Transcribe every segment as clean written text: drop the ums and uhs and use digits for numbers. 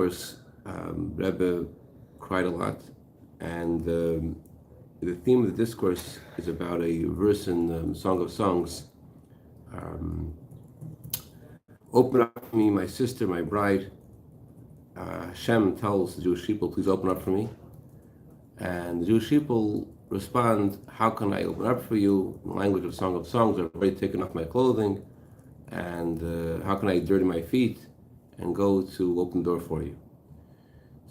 course, Rebbe cried a lot, and the theme of the discourse is about a verse in Song of Songs. Open up for me, my sister, my bride. Hashem tells the Jewish people, please open up for me. And the Jewish people respond, how can I open up for you? In the language of Song of Songs, I've already taken off my clothing, and how can I dirty my feet and go to open the door for you?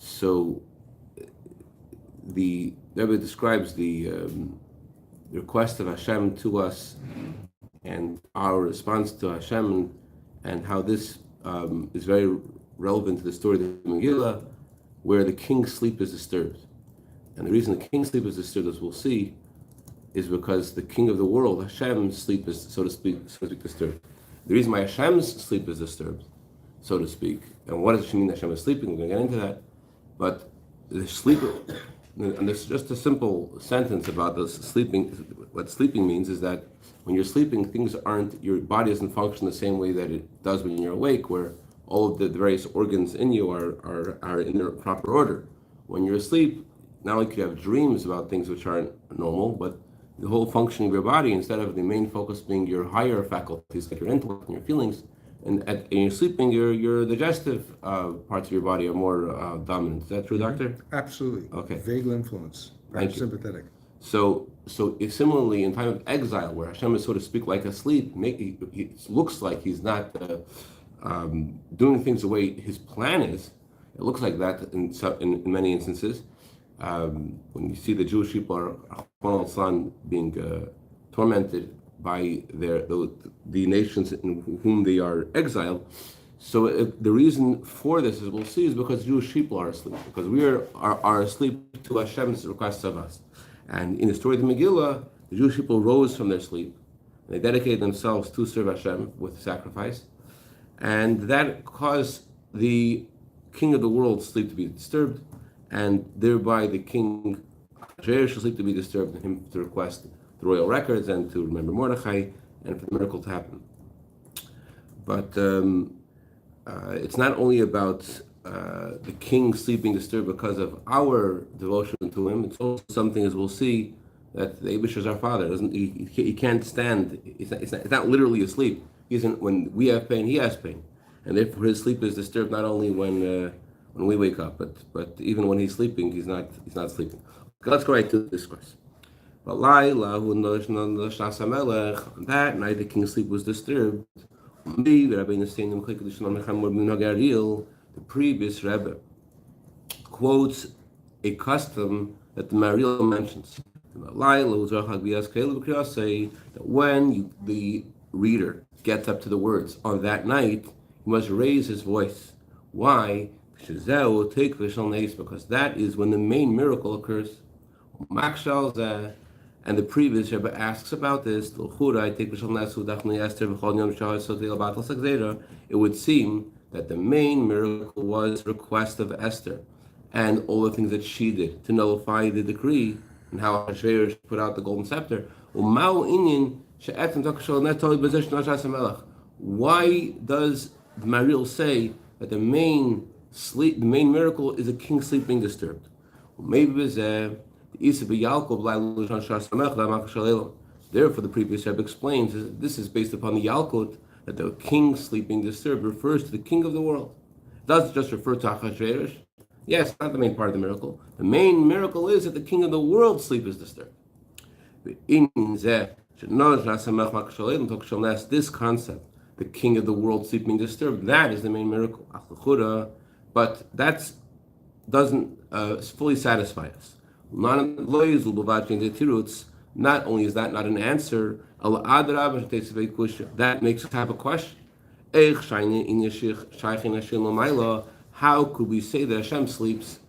So the Rebbe describes the request of Hashem to us and our response to Hashem, and how this is very relevant to the story of the Megillah, where the king's sleep is disturbed. And the reason the king's sleep is disturbed, as we'll see, is because the king of the world, Hashem's sleep is, so to speak, disturbed. The reason why Hashem's sleep is disturbed, so to speak, and what does it mean that Hashem is sleeping? We're going to get into that. But the sleep, and there's just a simple sentence about this sleeping. What sleeping means is that when you're sleeping, things aren't, your body doesn't function the same way that it does when you're awake, where all of the various organs in you are in their proper order. When you're asleep, not only could you have dreams about things which aren't normal, but the whole functioning of your body, instead of the main focus being your higher faculties, like your intellect and your feelings, and in your sleeping, your digestive parts of your body are more dominant. Is that true, Doctor? Absolutely. Okay. Vagal influence. Sympathetic. So similarly, in time of exile, where Hashem is, so to speak, like asleep, it looks like he's not doing things the way his plan is. It looks like that in many instances. When you see the Jewish people are being tormented by the nations in whom they are exiled. So the reason for this, as we'll see, is because Jewish people are asleep, because we are asleep to Hashem's requests of us. And in the story of the Megillah, the Jewish people rose from their sleep, and they dedicated themselves to serve Hashem with sacrifice, and that caused the king of the world's sleep to be disturbed, and thereby the king Ahasuerus' sleep to be disturbed, and him to request the royal records and to remember Mordechai and for the miracle to happen. But it's not only about the king sleeping disturbed because of our devotion to him. It's also something, as we'll see, that the Eibush is our father. He can't stand. It's not literally asleep. When we have pain, he has pain, and therefore his sleep is disturbed not only when we wake up, but even when he's sleeping, he's not sleeping. Okay, let's go right to the discourse. Balilah, that night the king's sleep was disturbed. The previous Rebbe quotes a custom that the Mariel mentions. That when the reader gets up to the words on that night, he must raise his voice. Why? Because that is when the main miracle occurs. And the previous Rebbe asks about this. It would seem that the main miracle was the request of Esther and all the things that she did to nullify the decree, and how Ahasuerus put out the golden scepter. Why does the Mariel say that the main miracle is a king sleeping disturbed? Therefore, the previous Rebbe explains that this is based upon the Yalkut, that the king sleeping disturbed refers to the king of the world. It doesn't just refer to Ahasuerus. Yes, not the main part of the miracle. The main miracle is that the king of the world sleep is disturbed. This concept, the king of the world sleeping disturbed, that is the main miracle. But that doesn't fully satisfy us. Not only is that not an answer, that makes us have a question. How could we say that Hashem sleeps?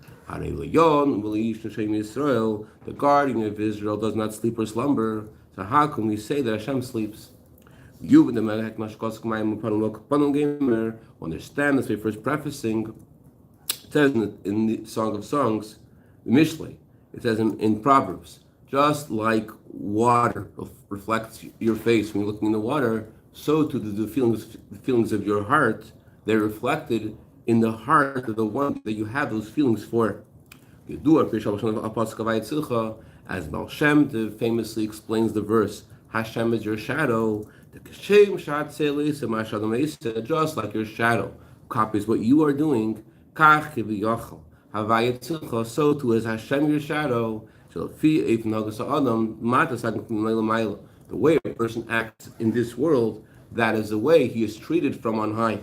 The guardian of Israel does not sleep or slumber. So how can we say that Hashem sleeps? Understand this by first prefacing. It says in the Song of Songs, the Mishlei, it says in Proverbs, just like water reflects your face when you're looking in the water, so too the feelings of your heart, they're reflected in the heart of the one that you have those feelings for. As Baal Shem Tov famously explains the verse, Hashem is your shadow, just like your shadow copies what you are doing, so too is Hashem your shadow. The way a person acts in this world, that is the way he is treated from on high.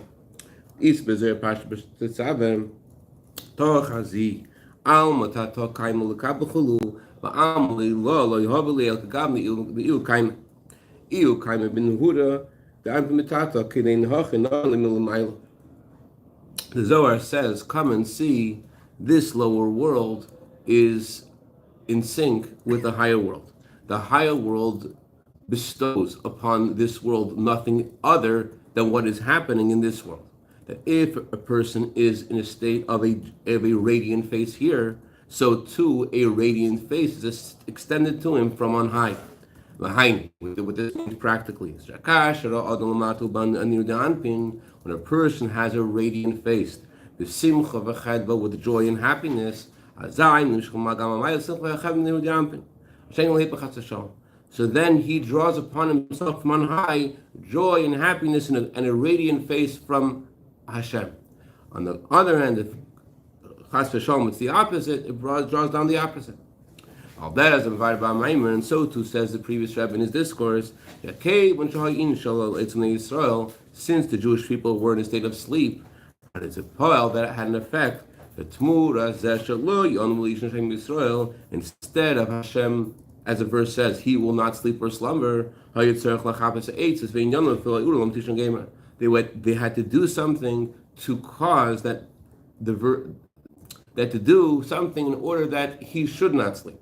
Bais Bezalel The Zohar says, come and see, this lower world is in sync with the higher world. The higher world bestows upon this world nothing other than what is happening in this world. That if a person is in a state of a radiant face here, so too a radiant face is extended to him from on high. What this means practically is when a person has a radiant face, the simcha v'chadva with joy and happiness, so then he draws upon himself from on high joy and happiness and a radiant face from Hashem. On the other hand, if chas v'shalom it's the opposite, it draws down the opposite. All that is divided by Maamar, and so too says the previous Rebbe in his discourse. Since the Jewish people were in a state of sleep, but it's a poel that had an effect. Instead of Hashem, as the verse says, He will not sleep or slumber. They had to do something to cause that to do something in order that he should not sleep,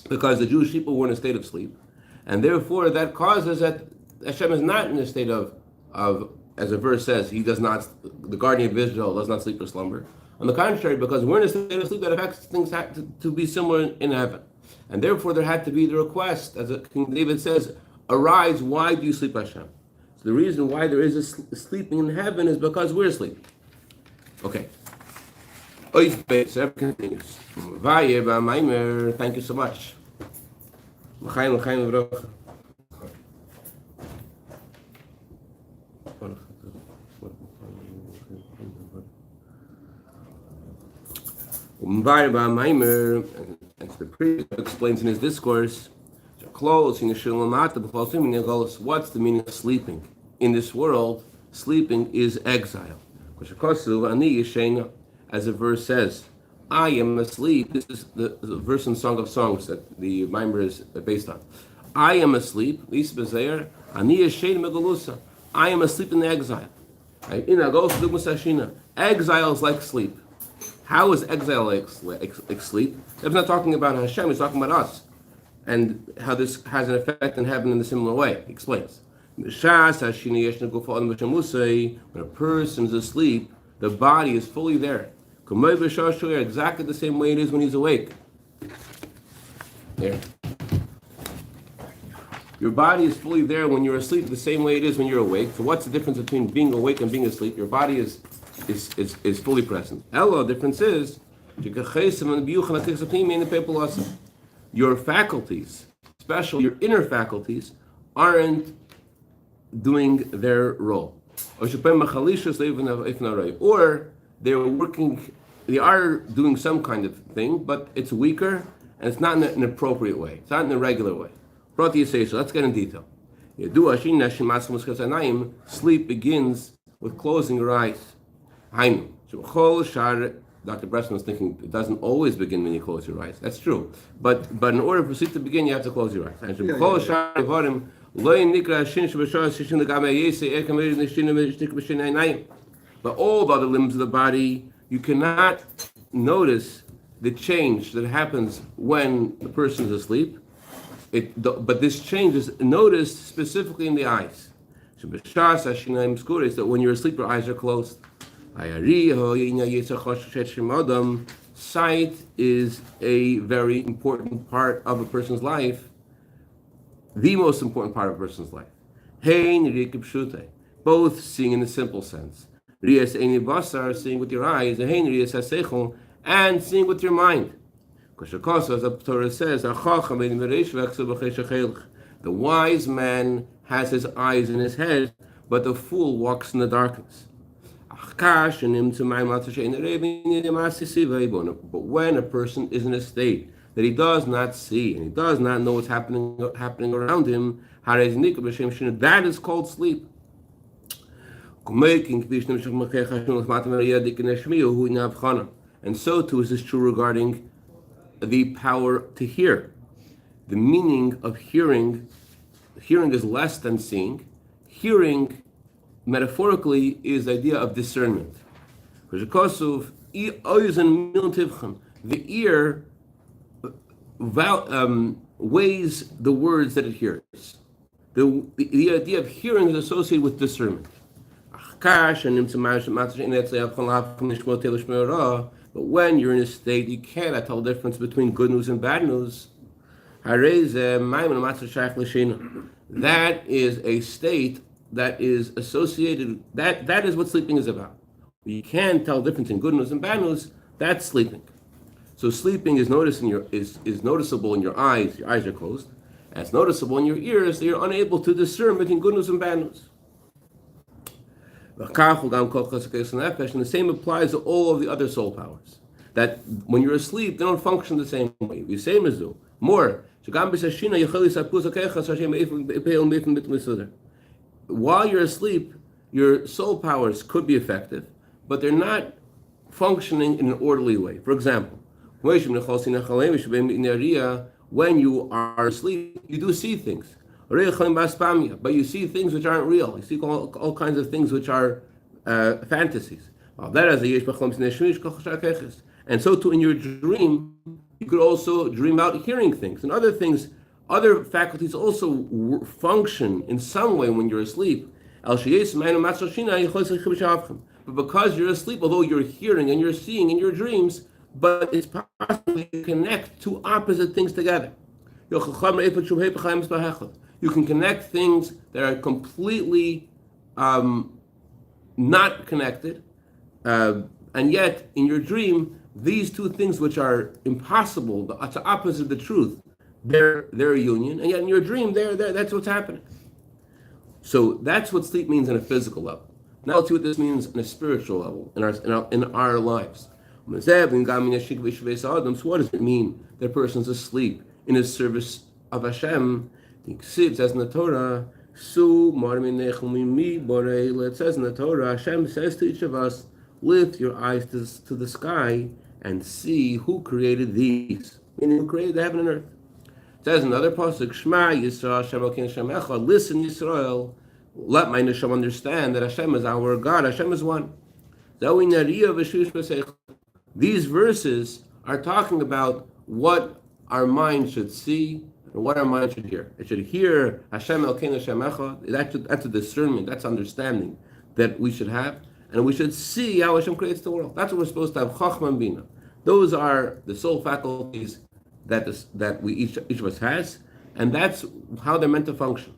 because the Jewish people were in a state of sleep, and therefore that causes that Hashem is not in a state of as the verse says, He does not, the guardian of Israel does not sleep or slumber. On the contrary, because we're in a state of sleep, that affects things to be similar in heaven, and therefore there had to be the request, as King David says, arise, why do you sleep, Hashem? So the reason why there is a sleeping in heaven is because we're sleeping. Okay. Continues. Thank you so much. And the priest explains in his discourse, what's the meaning of sleeping? In this world, sleeping is exile. As the verse says, I am asleep. This is the verse in Song of Songs that the Maamar is based on. I am asleep. I am asleep in the exile. Right? Exile is like sleep. How is exile like sleep? He's not talking about Hashem, he's talking about us. And how this has an effect in heaven in a similar way. He explains. When a person is asleep, the body is fully there. Exactly the same way it is when he's awake. There. Your body is fully there when you're asleep, the same way it is when you're awake. So what's the difference between being awake and being asleep? Your body is fully present. The difference is your faculties, especially your inner faculties, aren't doing their role. Or they're working, they are doing some kind of thing, but it's weaker and it's not in an appropriate way. It's not in a regular way. So let's get in detail. Sleep begins with closing your eyes. Dr. Bresson was thinking it doesn't always begin when you close your eyes. That's true. But in order for sleep to begin, you have to close your eyes. But all the other limbs of the body, you cannot notice the change that happens when the person is asleep. But this change is noticed specifically in the eyes. That when you're asleep, your eyes are closed. Sight is a very important part of a person's life, the most important part of a person's life. Both seeing in the simple sense, Riyas Eini Basar, seeing with your eyes, and Riyas HaSeichel, and seeing with your mind. Because as the Torah says, the wise man has his eyes in his head, but the fool walks in the darkness. But when a person is in a state that he does not see and he does not know what's happening around him, that is called sleep. And so too is this true regarding the power to hear. The meaning of hearing is less than seeing. Hearing, metaphorically, is the idea of discernment. The ear weighs the words that it hears. The idea of hearing is associated with discernment. But when you're in a state, you cannot tell the difference between good news and bad news. That is a state that is associated, that is what sleeping is about. You can't tell the difference in good news and bad news, that's sleeping. So sleeping is noticeable in your eyes are closed, and it's noticeable in your ears that you're unable to discern between good news and bad news. And the same applies to all of the other soul powers. That when you're asleep, they don't function the same way. The same as do. More. While you're asleep, your soul powers could be effective, but they're not functioning in an orderly way. For example, when you are asleep, you do see things. But you see things which aren't real. You see all kinds of things which are fantasies. And so too in your dream, you could also dream out hearing things. And other things, other faculties also function in some way when you're asleep. But because you're asleep, although you're hearing and you're seeing in your dreams, but it's possible to connect two opposite things together. You can connect things that are completely not connected, and yet in your dream, these two things which are impossible, it's the opposite of the truth, they're a union, and yet in your dream, that's what's happening. So that's what sleep means on a physical level. Now let's see what this means on a spiritual level in our lives. So what does it mean that a person's asleep in his service of Hashem? It says in the Torah, it says in the Torah, Hashem says to each of us, lift your eyes to the sky and see who created these, meaning who created the heaven and earth. It says in another pasuk, Shema Yisrael, Hashem Elokeinu Hashem Echad, listen Yisrael, let my neshama understand that Hashem is our God, Hashem is one. These verses are talking about what our mind should see and what our mind should hear. It should hear Hashem Elokeinu Hashem Echad. That's a discernment, that's understanding that we should have. And we should see how Hashem creates the world. That's what we're supposed to have, Chachma and Bina. Those are the soul faculties that we each of us has, and that's how they're meant to function.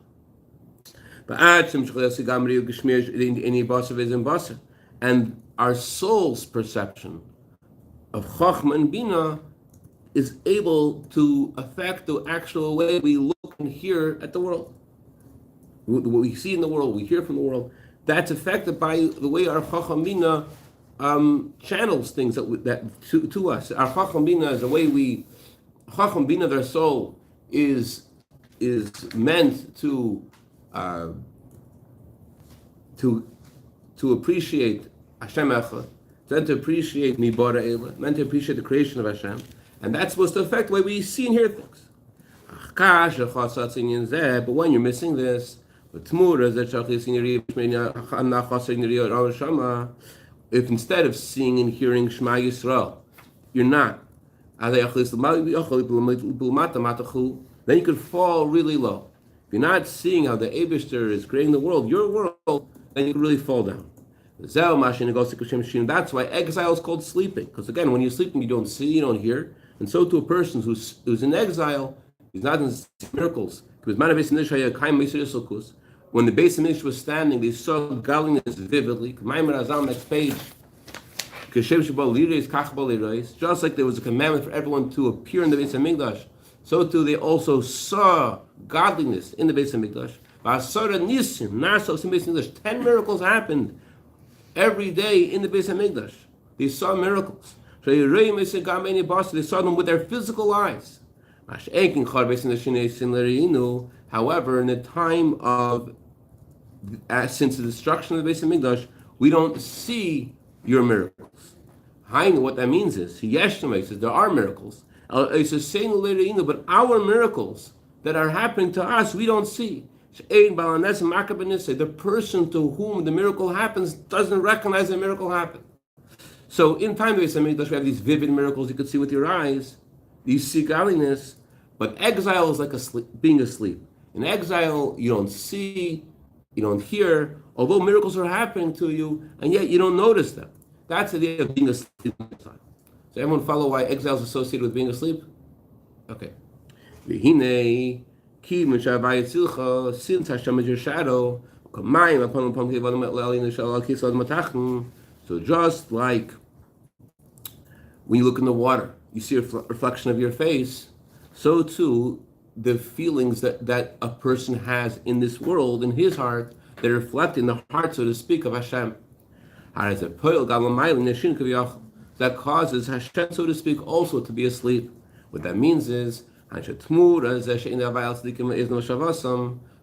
And our soul's perception of Chachma and Bina is able to affect the actual way we look and hear at the world. What we see in the world, we hear from the world, that's affected by the way our Chacham Bina channels things to us. Our Chacham Bina is the way Chacham Bina, their soul, is meant to appreciate Hashem Echad, meant to appreciate Mibara Eila, meant to appreciate the creation of Hashem, and that's supposed to affect the way we see and hear things. But when you're missing this, if instead of seeing and hearing Shema Yisrael, you're not, then you could fall really low. If you're not seeing how the Eibishter is creating the world, your world, then you could really fall down. That's why exile is called sleeping. Because again, when you're sleeping, you don't see, you don't hear. And so to a person who's in exile, he's not in miracles. when the Beis Hamikdash was standing, they saw godliness vividly. Maamar Azal, next page. Just like there was a commandment for everyone to appear in the Beis Hamikdash, so too they also saw godliness in the Beis Hamikdash. 10 miracles happened every day in the Beis Hamikdash. They saw miracles. They saw them with their physical eyes. However, in the time of since the destruction of the Beis Hamikdash, we don't see your miracles. What that means is, says there are miracles, but our miracles that are happening to us, we don't see. The person to whom the miracle happens doesn't recognize the miracle happened. So in time of the Beis Hamikdash, we have these vivid miracles you could see with your eyes. You see godliness, but exile is like being asleep. In exile, you don't see, you don't hear, although miracles are happening to you, and yet you don't notice them. That's the idea of being asleep. So everyone follow why exile is associated with being asleep? Okay. Since Hashem is your shadow, so just like when you look in the water, you see a reflection of your face, so too the feelings that a person has in this world, in his heart, they reflect in the heart, so to speak, of Hashem. That causes Hashem, so to speak, also to be asleep. What that means is, the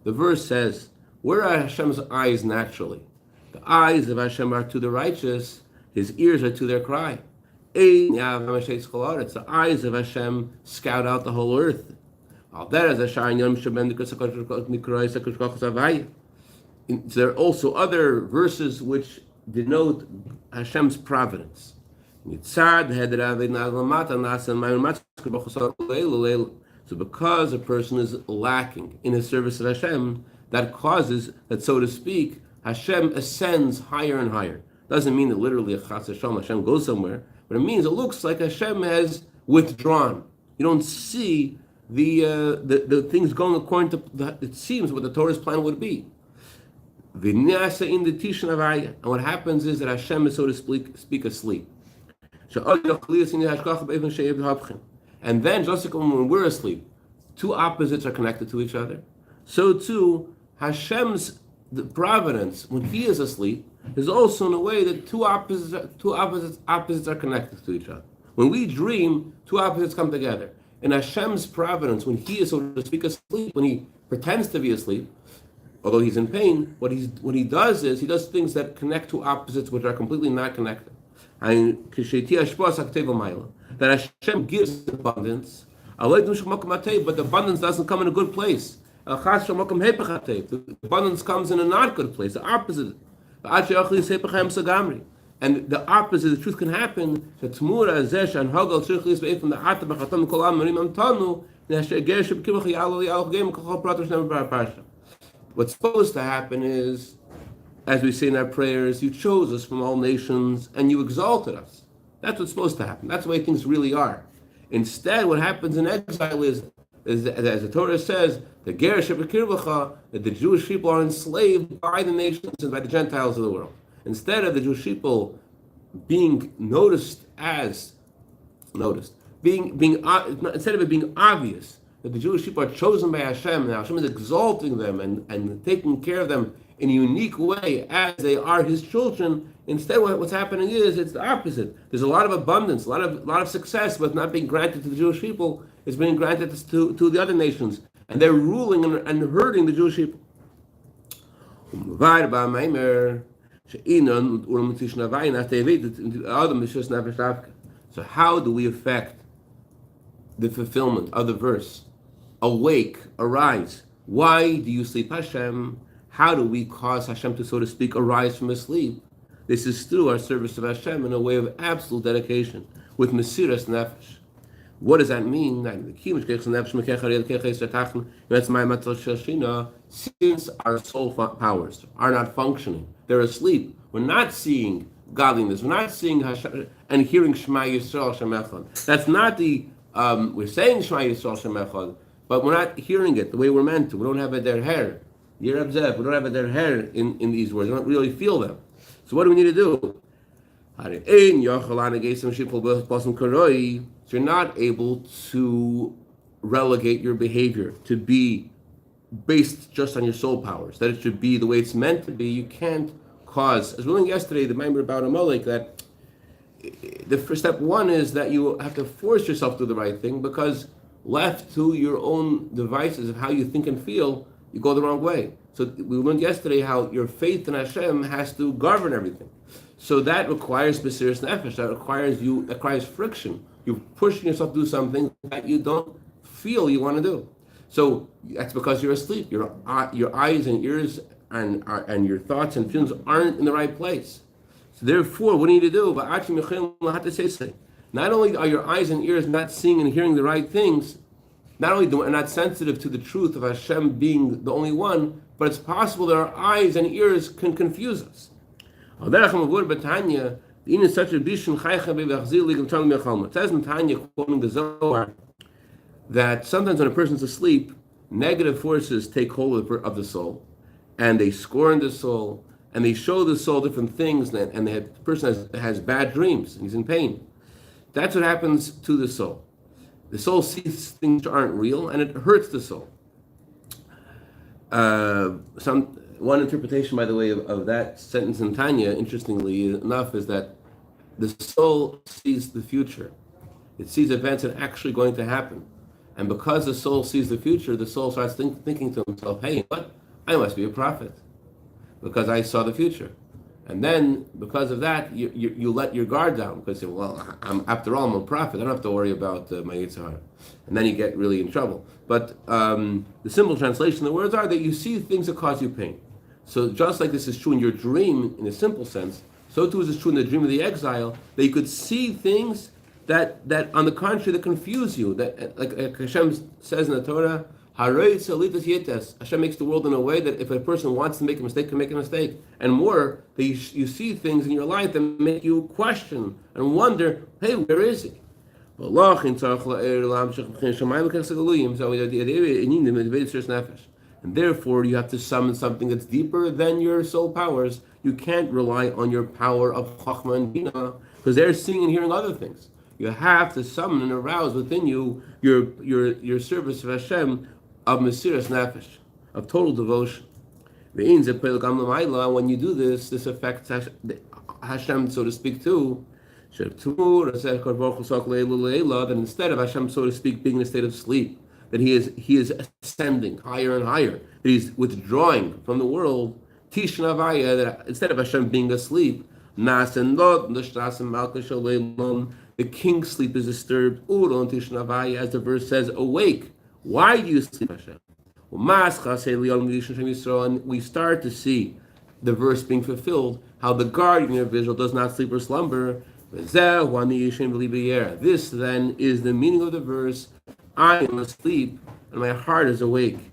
verse says, where are Hashem's eyes naturally? The eyes of Hashem are to the righteous, his ears are to their cry. It's the eyes of Hashem scout out the whole earth. There are also other verses which denote Hashem's providence. So because a person is lacking in his service of Hashem, that causes that, so to speak, Hashem ascends higher and higher. Doesn't mean that literally Hashem goes somewhere, but it means it looks like Hashem has withdrawn. You don't see the things going according to it seems what the Torah's plan would be. And what happens is that Hashem is, so to speak, asleep. And then, just like when we're asleep, two opposites are connected to each other. So too, Hashem's providence, when He is asleep, is also in a way that two opposites are connected to each other. When we dream, two opposites come together. In Hashem's providence, when He is, so to speak, asleep, when He pretends to be asleep, although He's in pain, what He does is He does things that connect to opposites which are completely not connected. That Hashem gives abundance, but the abundance doesn't come in a good place. The abundance comes in a not good place, the opposite. And the opposite, the truth can happen. What's supposed to happen is, as we say in our prayers, you chose us from all nations and you exalted us. That's what's supposed to happen. That's the way things really are. Instead, what happens in exile is as the Torah says, that the Jewish people are enslaved by the nations and by the Gentiles of the world. Instead of the Jewish people being instead of it being obvious that the Jewish people are chosen by Hashem, and Hashem is exalting them and taking care of them in a unique way as they are His children. Instead, what's happening is it's the opposite. There's a lot of abundance, a lot of success, but not being granted to the Jewish people. It's being granted to the other nations, and they're ruling and hurting the Jewish people. So how do we affect the fulfillment of the verse? Awake, arise. Why do you sleep, Hashem? How do we cause Hashem to, so to speak, arise from his sleep? This is through our service of Hashem in a way of absolute dedication, with Mesiras Nefesh. What does that mean? Since our soul powers are not functioning, they're asleep, we're not seeing godliness, we're not seeing Hashem and hearing Shema Yisrael Shem Echad. That's not we're saying Shema Yisrael Shem Echad, but we're not hearing it the way we're meant to. We don't have it there. Yerabzev, we don't have their hair in these words. We don't really feel them. So what do we need to do? So you're not able to relegate your behavior to be based just on your soul powers, that it should be the way it's meant to be. You can't cause, as we learned yesterday, the Maamar about Amalek, that the first step one is that you have to force yourself to do the right thing, because left to your own devices of how you think and feel, you go the wrong way. So we learned yesterday how your faith in Hashem has to govern everything. So that requires B'siras Nefesh, that requires friction. You're pushing yourself to do something that you don't feel you want to do. So that's because you're asleep. Your eyes and ears and your thoughts and feelings aren't in the right place. So therefore, what do you need to do? Not only are your eyes and ears not seeing and hearing the right things, not only are not sensitive to the truth of Hashem being the only one, but it's possible that our eyes and ears can confuse us. It says in Tanya, quoting the Zohar, that sometimes when a person's asleep, negative forces take hold of the soul, and they scorn the soul, and they show the soul different things, and the person has bad dreams, and he's in pain. That's what happens to the soul. The soul sees things that aren't real, and it hurts the soul. One interpretation, by the way, of that sentence in Tanya, interestingly enough, is that the soul sees the future. It sees events that are actually going to happen. And because the soul sees the future, the soul starts thinking to himself, hey, what? I must be a prophet, because I saw the future. And then, because of that, you let your guard down, because you say, well, after all, I'm a prophet. I don't have to worry about my Yitzhar. And then you get really in trouble. But the simple translation of the words are that you see things that cause you pain. So just like this is true in your dream, in a simple sense, so too is it true in the dream of the exile, that you could see things that on the contrary, that confuse you. That, like Hashem says in the Torah, Hashem makes the world in a way that if a person wants to make a mistake, can make a mistake. And more, that you see things in your life that make you question and wonder, hey, where is he? And therefore, you have to summon something that's deeper than your soul powers. You can't rely on your power of Chachma and Bina, because they're seeing and hearing other things. You have to summon and arouse within you your service of Hashem, of Mesiras Nefesh, of total devotion. When you do this affects Hashem, so to speak, too. That instead of Hashem, so to speak, being in a state of sleep, that he is ascending higher and higher, that he's withdrawing from the world, that instead of Hashem being asleep, the king's sleep is disturbed, as the verse says, awake. Why do you sleep, Hashem? And we start to see the verse being fulfilled, how the guardian of Israel does not sleep or slumber. This then is the meaning of the verse, I am asleep and my heart is awake.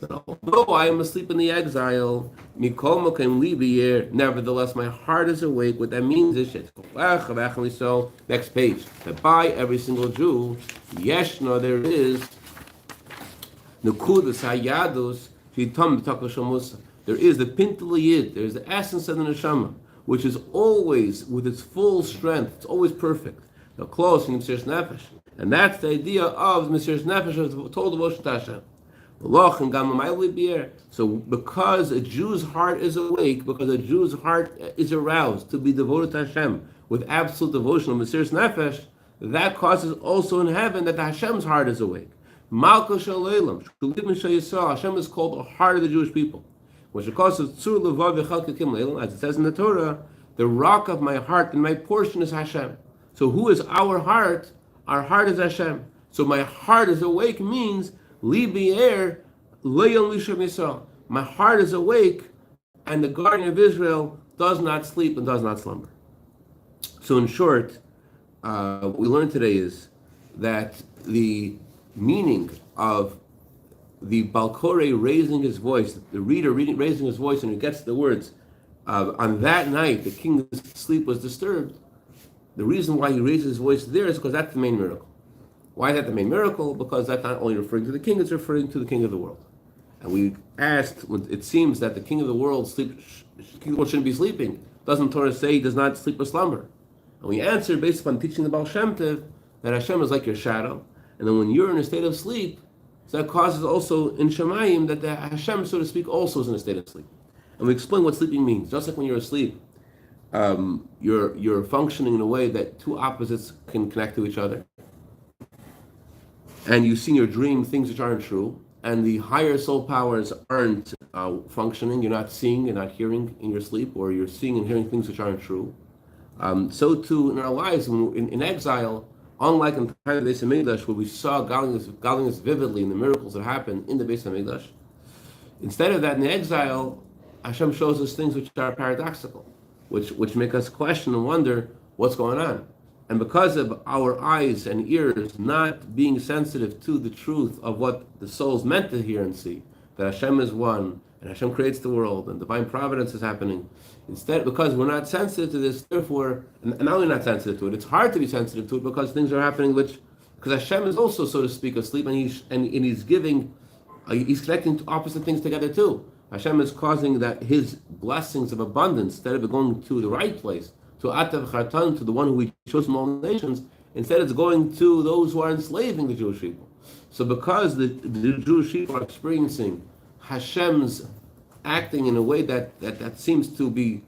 Although I am asleep in the exile, nevertheless my heart is awake. What that means is, next page, that by every single Jew, Yeshna, there is Nukudas Hayadus, there is the Pintel Yid, there is the essence of the Neshama, which is always with its full strength, it's always perfect. The close in Mesiras Nefesh. And that's the idea of Mesiras Nefesh, of total devotion to Hashem. So because a Jew's heart is awake, because a Jew's heart is aroused to be devoted to Hashem with absolute devotion of Mesiras Nefesh, that causes also in heaven that the Hashem's heart is awake. Malka Shalom, Hashem is called the heart of the Jewish people. Which as it says in the Torah, the rock of my heart and my portion is Hashem. So who is our heart? Our heart is Hashem. So my heart is awake means Libi er leyon lisham Yisrael. My heart is awake, and the guardian of Israel does not sleep and does not slumber. So in short, what we learned today is that the meaning of the Balkore raising his voice, the reader raising his voice, and he gets the words, on that night the king's sleep was disturbed. The reason why he raises his voice there is because that's the main miracle. Why is that the main miracle? Because that's not only referring to the king, it's referring to the king of the world. And we asked, it seems that the king of the world shouldn't be sleeping. Doesn't Torah say he does not sleep or slumber? And we answered based upon teaching the Baal Shem Tov that Hashem is like your shadow. And then when you're in a state of sleep, so that causes also in Shemayim that the Hashem, so to speak, also is in a state of sleep. And we explain what sleeping means. Just like when you're asleep, you're functioning in a way that two opposites can connect to each other. And you see in your dream things which aren't true. And the higher soul powers aren't functioning. You're not seeing, you're not hearing in your sleep, or you're seeing and hearing things which aren't true. So too in our lives, when we're in exile, unlike in the time of the Bais Hamikdash, where we saw godliness vividly in the miracles that happened in the Bais Hamikdash, instead of that, in the exile, Hashem shows us things which are paradoxical, which make us question and wonder what's going on. And because of our eyes and ears not being sensitive to the truth of what the soul's meant to hear and see, that Hashem is one, and Hashem creates the world, and divine providence is happening, instead, because we're not sensitive to this, therefore, and not only not sensitive to it, it's hard to be sensitive to it because things are happening because Hashem is also, so to speak, asleep, and he's giving, he's connecting opposite things together too. Hashem is causing that his blessings of abundance, instead of it going to the right place, to Atav Chartan, to the one who he chose from all nations, instead it's going to those who are enslaving the Jewish people. So because the Jewish people are experiencing Hashem's acting in a way that seems to be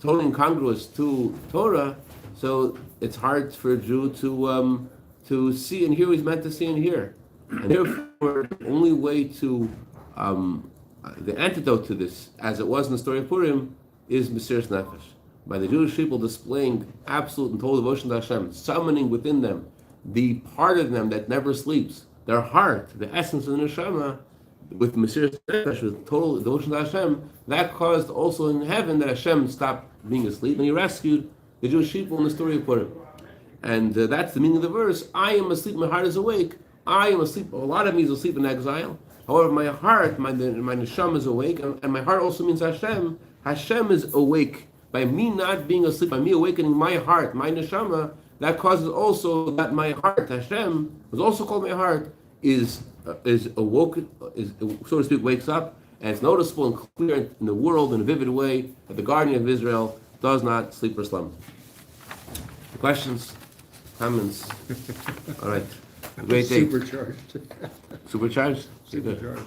totally incongruous to Torah, so it's hard for a Jew to see and hear what he's meant to see and hear. And therefore, the only way to, the antidote to this, as it was in the story of Purim, is Mesiras Nefesh. By the Jewish people displaying absolute and total devotion to Hashem, summoning within them the part of them that never sleeps, their heart, the essence of the neshama, with Mesiras Nefesh, with total devotion to Hashem, that caused also in heaven that Hashem stopped being asleep, and he rescued the Jewish people in the story of Purim. And that's the meaning of the verse, I am asleep, my heart is awake. I am asleep, a lot of me is asleep in exile. However, my heart, my neshama is awake, and my heart also means Hashem. Hashem is awake. By me not being asleep, by me awakening my heart, my neshama, that causes also that my heart, Hashem, was also called my heart, is awoken, is, so to speak, wakes up, and it's noticeable and clear in the world in a vivid way that the Guardian of Israel does not sleep or slumber. Questions? Comments? All right. Great day. Supercharged. Supercharged? Supercharged.